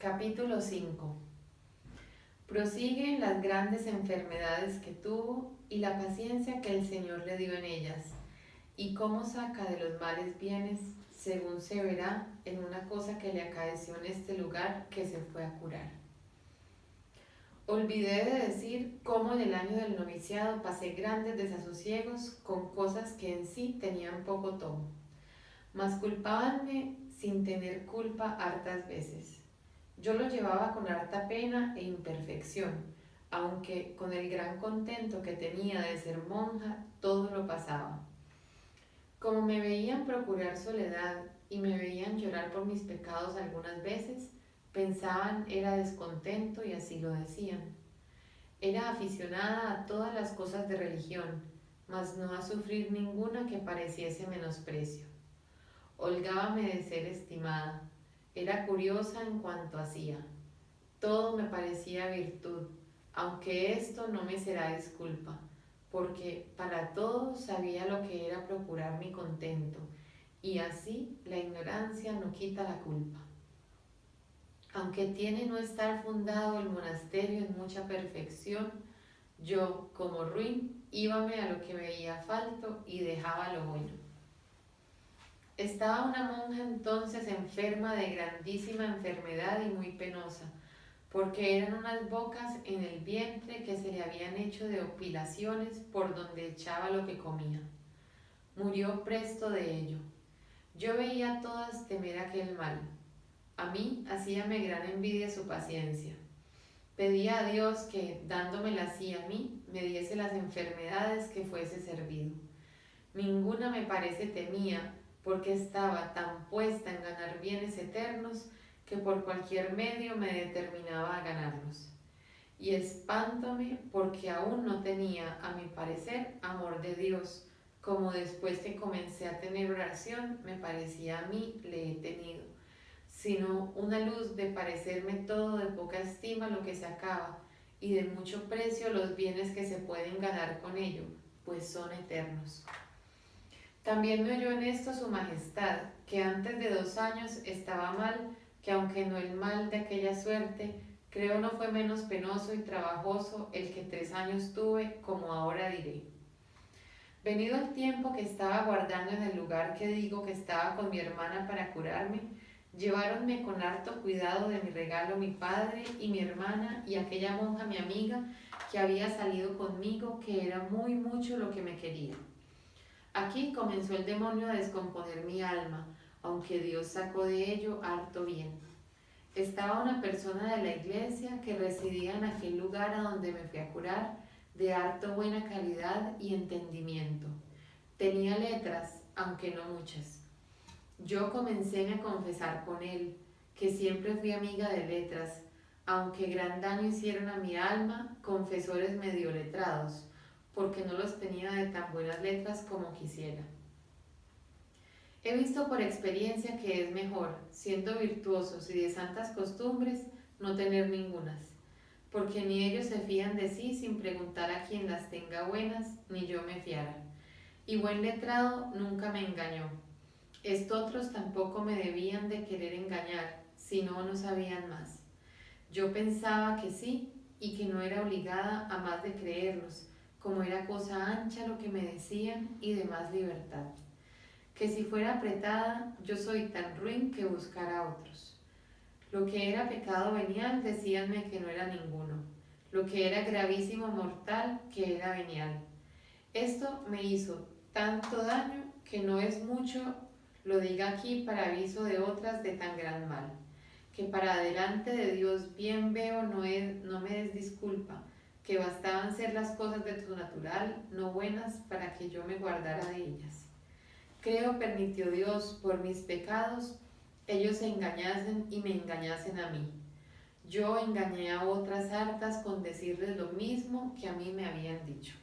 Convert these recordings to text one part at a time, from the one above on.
Capítulo 5. Prosigue en las grandes enfermedades que tuvo y la paciencia que el Señor le dio en ellas, y cómo saca de los males bienes, según se verá en una cosa que le acaeció en este lugar que se fue a curar. Olvidé de decir cómo en el año del noviciado pasé grandes desasosiegos con cosas que en sí tenían poco tomo, mas culpábanme sin tener culpa hartas veces. Yo lo llevaba con harta pena e imperfección, aunque con el gran contento que tenía de ser monja, todo lo pasaba. Como me veían procurar soledad y me veían llorar por mis pecados algunas veces, pensaban era descontento y así lo decían. Era aficionada a todas las cosas de religión, mas no a sufrir ninguna que pareciese menosprecio. Holgábame de ser estimada, era curiosa en cuanto hacía. Todo me parecía virtud, aunque esto no me será disculpa, porque para todo sabía lo que era procurar mi contento, y así la ignorancia no quita la culpa. Aunque tiene no estar fundado el monasterio en mucha perfección, yo, como ruin, íbame a lo que veía falto y dejaba lo bueno. Estaba una monja entonces enferma de grandísima enfermedad y muy penosa, porque eran unas bocas en el vientre que se le habían hecho de opilaciones por donde echaba lo que comía. Murió presto de ello. Yo veía a todas temer aquel mal. A mí hacíame gran envidia su paciencia. Pedía a Dios que, dándomela así a mí, me diese las enfermedades que fuese servido. Ninguna me parece temía, porque estaba tan puesta en ganar bienes eternos que por cualquier medio me determinaba a ganarlos. Y espántome porque aún no tenía, a mi parecer, amor de Dios, como después que comencé a tener oración, me parecía a mí le he tenido, sino una luz de parecerme todo de poca estima lo que se acaba, y de mucho precio los bienes que se pueden ganar con ello, pues son eternos. También me oyó en esto su majestad, que antes de 2 años estaba mal, que aunque no el mal de aquella suerte, creo no fue menos penoso y trabajoso el que 3 años tuve, como ahora diré. Venido el tiempo que estaba guardando en el lugar que digo que estaba con mi hermana para curarme, lleváronme con harto cuidado de mi regalo mi padre y mi hermana y aquella monja mi amiga que había salido conmigo, que era muy mucho lo que me quería. Aquí comenzó el demonio a descomponer mi alma, aunque Dios sacó de ello harto bien. Estaba una persona de la iglesia que residía en aquel lugar a donde me fui a curar, de harto buena calidad y entendimiento. Tenía letras, aunque no muchas. Yo comencé a confesar con él, que siempre fui amiga de letras, aunque gran daño hicieron a mi alma confesores medio letrados, porque no los tenía de tan buenas letras como quisiera. He visto por experiencia que es mejor, siendo virtuosos y de santas costumbres, no tener ningunas, porque ni ellos se fían de sí sin preguntar a quien las tenga buenas, ni yo me fiara. Y buen letrado nunca me engañó. Estotros tampoco me debían de querer engañar, si no sabían más. Yo pensaba que sí, y que no era obligada a más de creerlos, como era cosa ancha lo que me decían y de más libertad. Que si fuera apretada, yo soy tan ruin que buscara a otros. Lo que era pecado venial, decíanme que no era ninguno. Lo que era gravísimo mortal, que era venial. Esto me hizo tanto daño que no es mucho lo diga aquí para aviso de otras de tan gran mal, que para delante de Dios bien veo no me des disculpa, que bastaban ser las cosas de tu natural, no buenas, para que yo me guardara de ellas. Creo permitió Dios por mis pecados, ellos se engañasen y me engañasen a mí. Yo engañé a otras hartas con decirles lo mismo que a mí me habían dicho.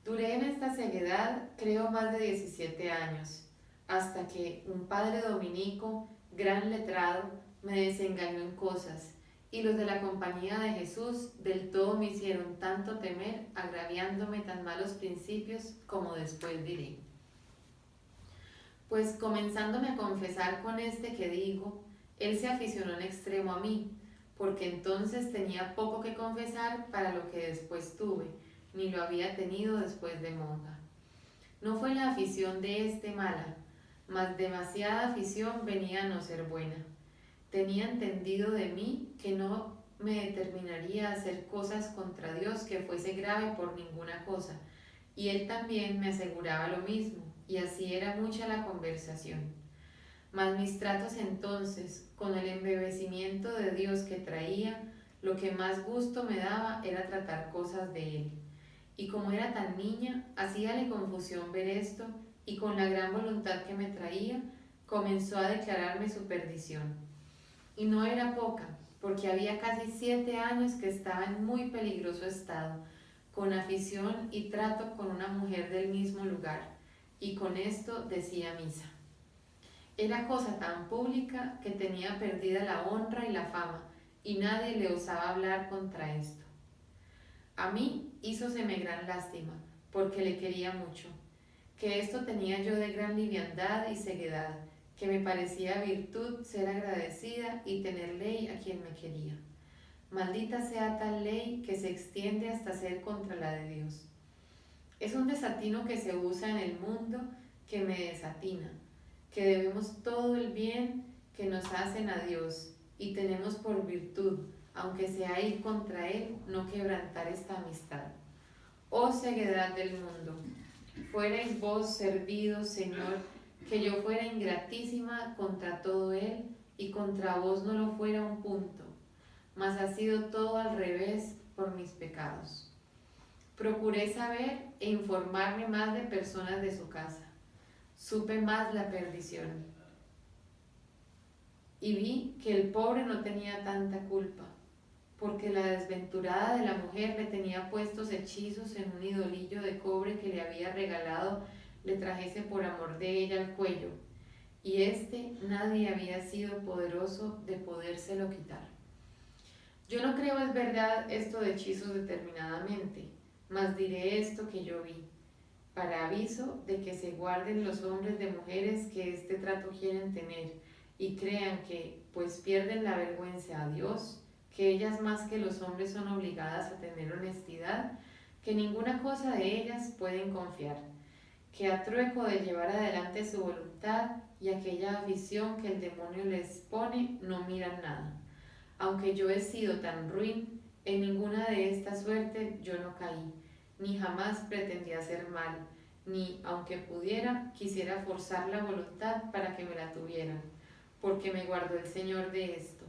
Duré en esta ceguedad, creo, más de 17 años, hasta que un padre dominico, gran letrado, me desengañó en cosas, y los de la compañía de Jesús del todo me hicieron tanto temer, agraviándome tan malos principios, como después diré. Pues comenzándome a confesar con este que digo, él se aficionó en extremo a mí, porque entonces tenía poco que confesar para lo que después tuve, ni lo había tenido después de monja. No fue la afición de este mala, mas demasiada afición venía a no ser buena. Tenía entendido de mí que no me determinaría a hacer cosas contra Dios que fuese grave por ninguna cosa, y él también me aseguraba lo mismo, y así era mucha la conversación. Mas mis tratos entonces, con el embebecimiento de Dios que traía, lo que más gusto me daba era tratar cosas de él. Y como era tan niña, hacíale confusión ver esto, y con la gran voluntad que me traía, comenzó a declararme su perdición. Y no era poca, porque había casi 7 años que estaba en muy peligroso estado, con afición y trato con una mujer del mismo lugar, y con esto decía misa. Era cosa tan pública que tenía perdida la honra y la fama, y nadie le osaba hablar contra esto. A mí hízoseme gran lástima, porque le quería mucho, que esto tenía yo de gran liviandad y ceguedad, que me parecía virtud ser agradecida y tener ley a quien me quería. Maldita sea tal ley que se extiende hasta ser contra la de Dios. Es un desatino que se usa en el mundo que me desatina, que debemos todo el bien que nos hacen a Dios y tenemos por virtud, aunque sea ir contra Él, no quebrantar esta amistad. Oh ceguedad del mundo, fuerais vos servido, Señor, que yo fuera ingratísima contra todo Él y contra vos no lo fuera un punto, mas ha sido todo al revés por mis pecados. Procuré saber e informarme más de personas de su casa. Supe más la perdición. Y vi que el pobre no tenía tanta culpa, porque la desventurada de la mujer le tenía puestos hechizos en un idolillo de cobre que le había regalado le trajese por amor de ella al cuello, y nadie había sido poderoso de podérselo quitar. Yo no creo es verdad esto de hechizos determinadamente, mas diré esto que yo vi, para aviso de que se guarden los hombres de mujeres que este trato quieren tener, y crean que, pues pierden la vergüenza a Dios, que ellas más que los hombres son obligadas a tener honestidad, que ninguna cosa de ellas pueden confiar, que a trueco de llevar adelante su voluntad y aquella afición que el demonio les pone, no miran nada. Aunque yo he sido tan ruin, en ninguna de estas suertes yo no caí, ni jamás pretendí hacer mal, ni, aunque pudiera, quisiera forzar la voluntad para que me la tuvieran, porque me guardó el Señor de esto.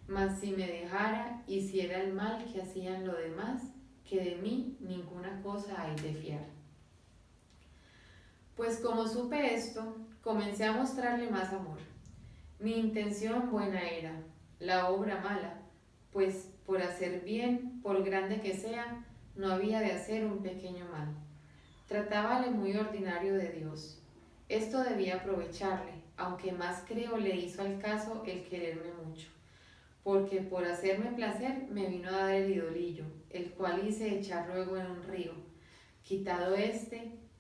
Mas si me dejara, hiciera el mal que hacían los demás, que de mí ninguna cosa hay de fiar. Pues como supe esto, comencé a mostrarle más amor. Mi intención buena era, la obra mala, pues por hacer bien, por grande que sea, no había de hacer un pequeño mal. Tratábale muy ordinario de Dios. Esto debía aprovecharle, aunque más creo le hizo al caso el quererme mucho, porque por hacerme placer me vino a dar el idolillo, el cual hice echar luego en un río. Quitado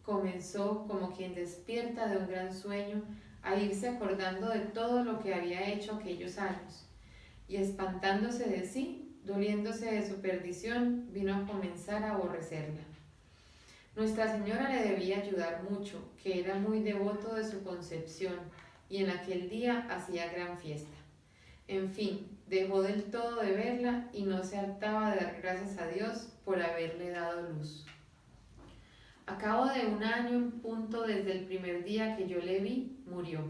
comenzó como quien despierta de un gran sueño a irse acordando de todo lo que había hecho aquellos años, y espantándose de sí, doliéndose de su perdición, vino a comenzar a aborrecerla. Nuestra Señora le debía ayudar mucho, que era muy devoto de su concepción, y en aquel día hacía gran fiesta. En fin, dejó del todo de verla y no se hartaba de dar gracias a Dios por haberle dado luz. A cabo de 1 año en punto desde el primer día que yo le vi, murió.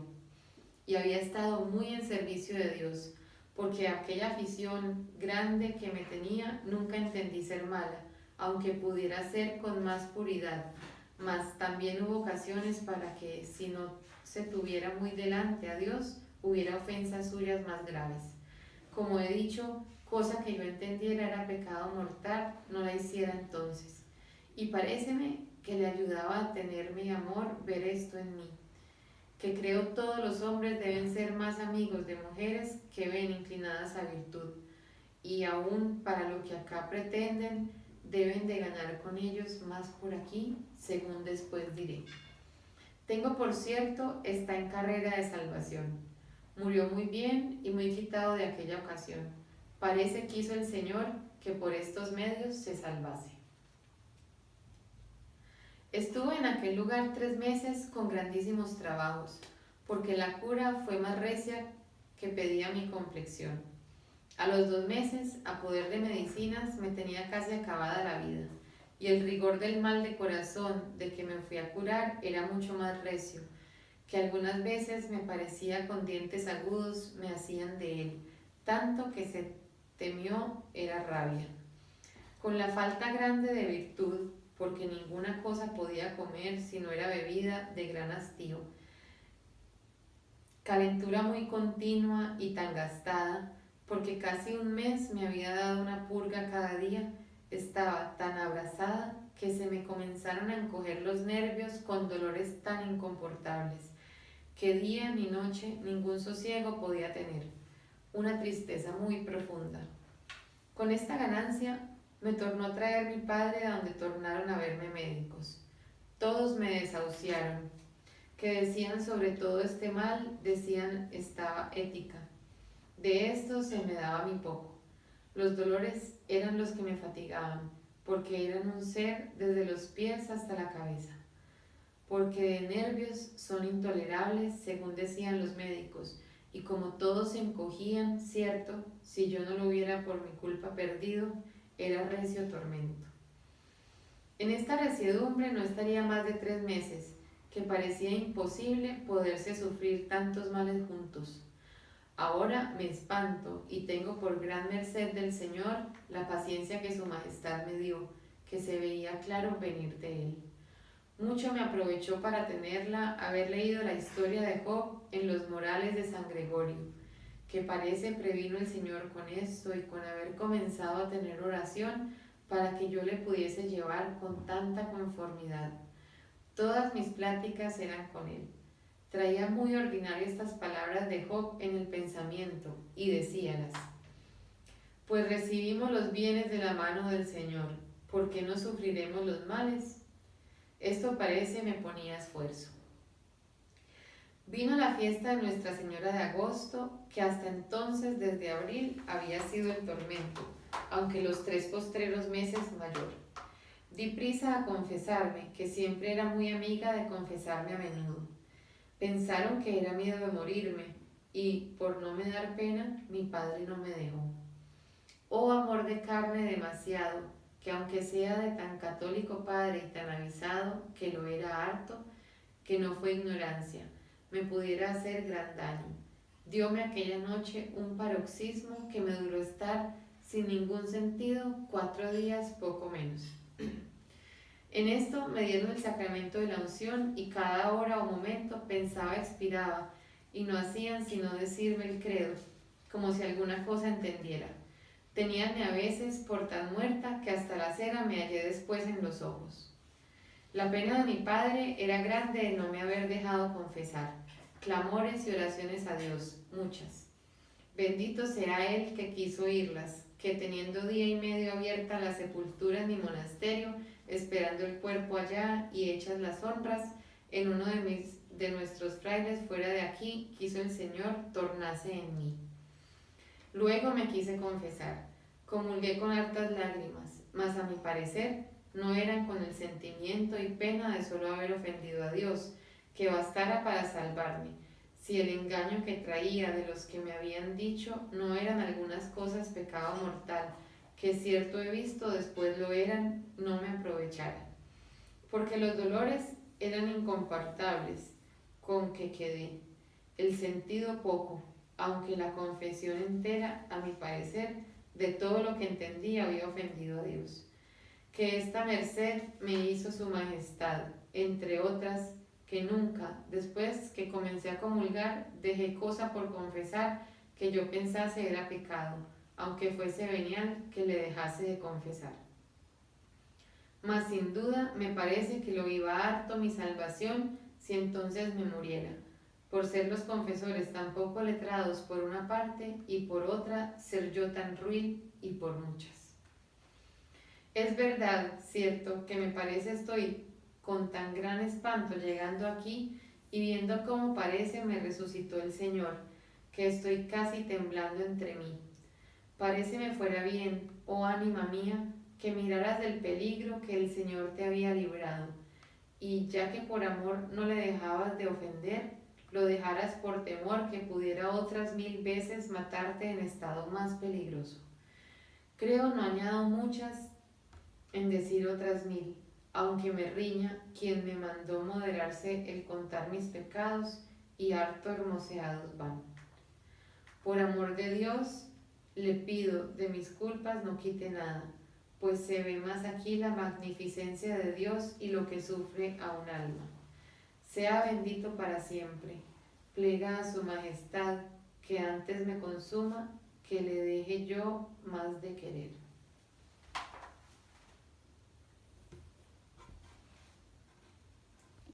Y había estado muy en servicio de Dios, porque aquella afición grande que me tenía nunca entendí ser mala, aunque pudiera ser con más puridad, mas también hubo ocasiones para que, si no se tuviera muy delante a Dios, hubiera ofensas suyas más graves. Como he dicho, cosa que yo entendiera era pecado mortal, no la hiciera entonces. Y paréceme que le ayudaba a tener mi amor ver esto en mí, que creo todos los hombres deben ser más amigos de mujeres que ven inclinadas a virtud, y aún para lo que acá pretenden, deben de ganar con ellos más por aquí, según después diré. Tengo por cierto, está en carrera de salvación, Murió muy bien y muy quitado de aquella ocasión. Parece quiso el Señor que por estos medios se salvase. Estuve en aquel lugar 3 meses con grandísimos trabajos, porque la cura fue más recia que pedía mi complexión. A los 2 meses, a poder de medicinas, me tenía casi acabada la vida, y el rigor del mal de corazón de que me fui a curar era mucho más recio, que algunas veces me parecía con dientes agudos me hacían de él, tanto que se temió era rabia. Con la falta grande de virtud, porque ninguna cosa podía comer si no era bebida de gran hastío, calentura muy continua y tan gastada, porque casi un mes me había dado una purga cada día, estaba tan abrasada que se me comenzaron a encoger los nervios con dolores tan incomportables, que día ni noche ningún sosiego podía tener, una tristeza muy profunda. Con esta ganancia me tornó a traer mi padre a donde tornaron a verme médicos. Todos me desahuciaron, que decían sobre todo este mal, decían estaba ética. De esto se me daba mi poco. Los dolores eran los que me fatigaban, porque eran un ser desde los pies hasta la cabeza. Porque de nervios son intolerables, según decían los médicos, y como todos se encogían, cierto, si yo no lo hubiera por mi culpa perdido, era recio tormento. En esta resiedumbre no estaría más de 3 meses, que parecía imposible poderse sufrir tantos males juntos. Ahora me espanto y tengo por gran merced del Señor la paciencia que su majestad me dio, que se veía claro venir de él. Mucho me aprovechó para tenerla haber leído la historia de Job en los Morales de San Gregorio, que parece previno el Señor con esto y con haber comenzado a tener oración para que yo le pudiese llevar con tanta conformidad. Todas mis pláticas eran con él. Traía muy ordinario estas palabras de Job en el pensamiento y decíalas: pues recibimos los bienes de la mano del Señor, ¿por qué no sufriremos los males? Esto parece me ponía esfuerzo. Vino la fiesta de Nuestra Señora de agosto, que hasta entonces, desde abril, había sido el tormento, aunque los 3 postreros meses mayor. Di prisa a confesarme, que siempre era muy amiga de confesarme a menudo. Pensaron que era miedo de morirme, y, por no me dar pena, mi padre no me dejó. Oh amor de carne demasiado, que aunque sea de tan católico padre y tan avisado, que lo era harto, que no fue ignorancia, me pudiera hacer gran daño. Dióme aquella noche un paroxismo que me duró estar sin ningún sentido 4 días poco menos. En esto me dieron el sacramento de la unción y cada hora o momento pensaba expiraba y no hacían sino decirme el credo, como si alguna cosa entendiera. Teníanme a veces por tan muerta que hasta la cera me hallé después en los ojos. La pena de mi padre era grande de no me haber dejado confesar. Clamores y oraciones a Dios, muchas. Bendito sea Él que quiso oírlas, que teniendo día y medio abierta la sepultura en mi monasterio, esperando el cuerpo allá y hechas las honras, en uno de nuestros frailes fuera de aquí, quiso el Señor tornase en mí. Luego me quise confesar, comulgué con hartas lágrimas, mas a mi parecer no eran con el sentimiento y pena de solo haber ofendido a Dios, que bastara para salvarme, si el engaño que traía de los que me habían dicho no eran algunas cosas pecado mortal, que cierto he visto después lo eran, no me aprovechara. Porque los dolores eran incomparables con que quedé, el sentido poco, aunque la confesión entera, a mi parecer, de todo lo que entendí había ofendido a Dios. Que esta merced me hizo su majestad, entre otras, que nunca, después que comencé a comulgar, dejé cosa por confesar que yo pensase era pecado, aunque fuese venial que le dejase de confesar. Mas sin duda me parece que lo iba harto mi salvación si entonces me muriera, por ser los confesores tan poco letrados por una parte y por otra ser yo tan ruin y por muchas. Es verdad, cierto, que me parece estoy con tan gran espanto llegando aquí y viendo cómo parece me resucitó el Señor, que estoy casi temblando entre mí. Paréceme fuera bien, oh ánima mía, que miraras del peligro que el Señor te había librado, y ya que por amor no le dejabas de ofender, lo dejaras por temor que pudiera otras 1000 veces matarte en estado más peligroso. Creo no añado muchas en decir otras 1000, aunque me riña quien me mandó moderarse el contar mis pecados y harto hermoseados van. Por amor de Dios, le pido de mis culpas no quite nada, pues se ve más aquí la magnificencia de Dios y lo que sufre a un alma. Sea bendito para siempre. Plega a su majestad, que antes me consuma, que le deje yo más de querer.